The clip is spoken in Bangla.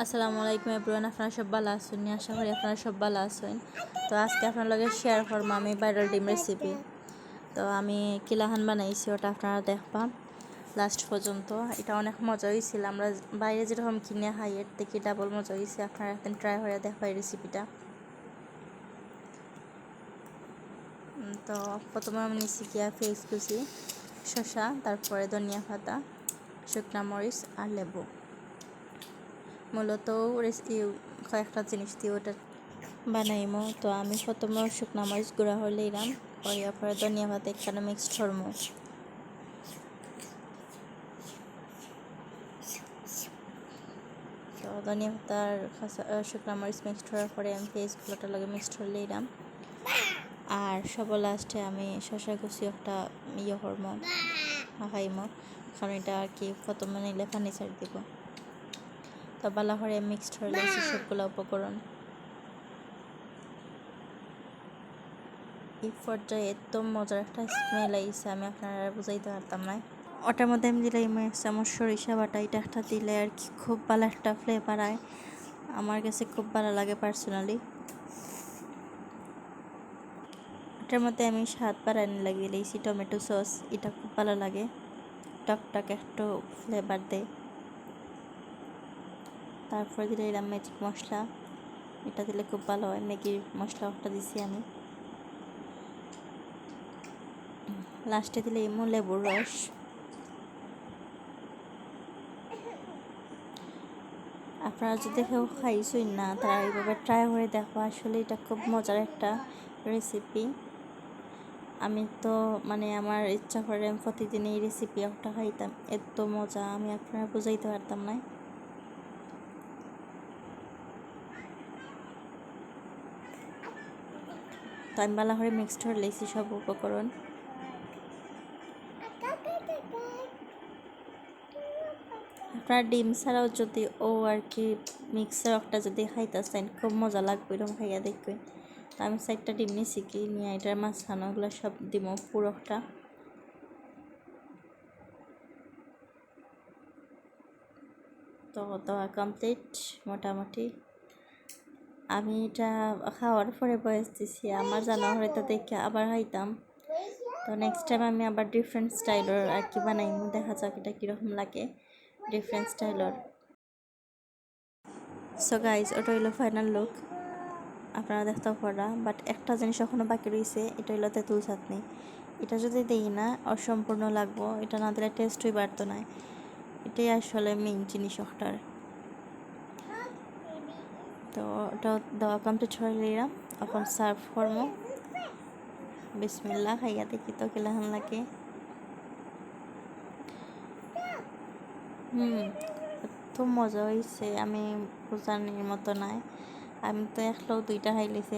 আসসালামু আলাইকুম এভরিওয়ান, আপনারা সব ভালো আছেন? আশা করি আপনারা সব ভালো আছেন। তো আজকে আপনার লগে শেয়ার করবো আমি ভাইরাল ডিম রেসিপি। তো আমি কিলাহান বানাইছি, ওটা আপনারা দেখবা লাস্ট পর্যন্ত। এটা অনেক মজা হয়েছিল, আমরা বাইরে যেরকম কিনে খাই এর থেকে ডাবল মজা হয়েছে। আপনারা একদিন ট্রাই করে দেখবা এই রেসিপিটা। তো প্রথমে আমি নিচ্ছি গিয়া পেঁয়াজ কুচি, শসা, তারপরে ধনিয়া পাতা, শুকনা মরিচ আর লেবু। মূলত কয়েকটা জিনিস দিয়ে ওটা বানাইমো। তো আমি প্রথমে শুকনা মরিচ গুঁড়া হলে ইরাম করিয়া পরে ধনিয়া পাতা একখানে মিক্সড করবো। তো ধনিয়া পাতার শুকনা মরিচ মিক্সড করার পরে আমি পেঁয়াজগুলোটার লগে মিক্সড করলে ইরাম। আর সব লাস্টে আমি শসা কুচি একটা করবো, খাইমো, কারণ এটা আর কি প্রথমে নিলে পানি ছাড় দিব। তো ভালো করে মিক্সড হয়ে গেছে সবগুলো উপকরণ। এই পর্যায়ে এত মজার একটা স্মেল আইছে, আমি আপনারা বুঝাইতে পারতাম না। ওটার মধ্যে আমি দিলে এক চামচ সরিষা বাটা, এটা একটা দিলে আর কি খুব ভালো একটা ফ্লেভার হয়, আমার কাছে খুব ভালো লাগে পার্সোনালি। ওটার মধ্যে আমি স্বাদ বাড়ানি লাগিয়ে দিয়েছি টমেটো সস, এটা খুব ভালো লাগে, টকটক একটু ফ্লেভার দেয়। তারপরে দিলে এলাম ম্যাজিক মশলা, এটা দিলে খুব ভালো হয়। ম্যাগির মশলা একটা দিছি আমি। লাস্টে দিলে এমন লেবুর রস। আপনারা যদি কেউ খাইছেন না, তারা এইভাবে ট্রাই করে দেখো, আসলে এটা খুব মজার একটা রেসিপি। আমি তো আমার ইচ্ছা করে আমি প্রতিদিন এই রেসিপি একটা খাইতাম, এত মজা আমি আপনারা বুঝাইতে পারতাম না। তো আমি ভালো করে মিক্সড করে লেছি সব উপকরণ। আপনার ডিম ছাড়াও যদি আর কি মিক্সার একটা যদি খাইতেছেন, খুব মজা লাগবে, এরকম খাইয়া দেখবেন। তো আমি 4টা ডিম নিয়েছি, কি নিয়ে এটার মাঝখানে ওগুলো সব দিব পুরোটা। তো দেওয়া কমপ্লিট মোটামুটি। আমি এটা খাওয়ার পরে বয়স দিছি, আমার জানা হয়তো দেখে আবার খাইতাম। তো নেক্সট টাইম আমি আবার ডিফারেন্ট স্টাইলের আর কি বানাইমু, দেখা যাক এটা কীরকম লাগে ডিফারেন্ট স্টাইলের। সো গাইজ, ওটা হইলো ফাইনাল লুক, আপনারা দেখতেও পারা। বাট একটা জিনিস এখনও বাকি রয়েছে, এটা হইলো তেঁতুল চাটনি। এটা যদি দিই না অসম্পূর্ণ লাগবো, এটা না দিলে টেস্টই বাড়তো না। এটাই আসলে মেইন জিনিস ওটার। তো ওটা দেওয়া কমপ্লিট হয়ে নিলাম, এখন সার্ভ করবো। বিসমিল্লাহ, খাইয়া দেখি তো কেমন লাগে। এত মজা হয়েছে, আমি বোঝানোর মতো নাই। আমি তো একলাও 2টা খাই লিছি।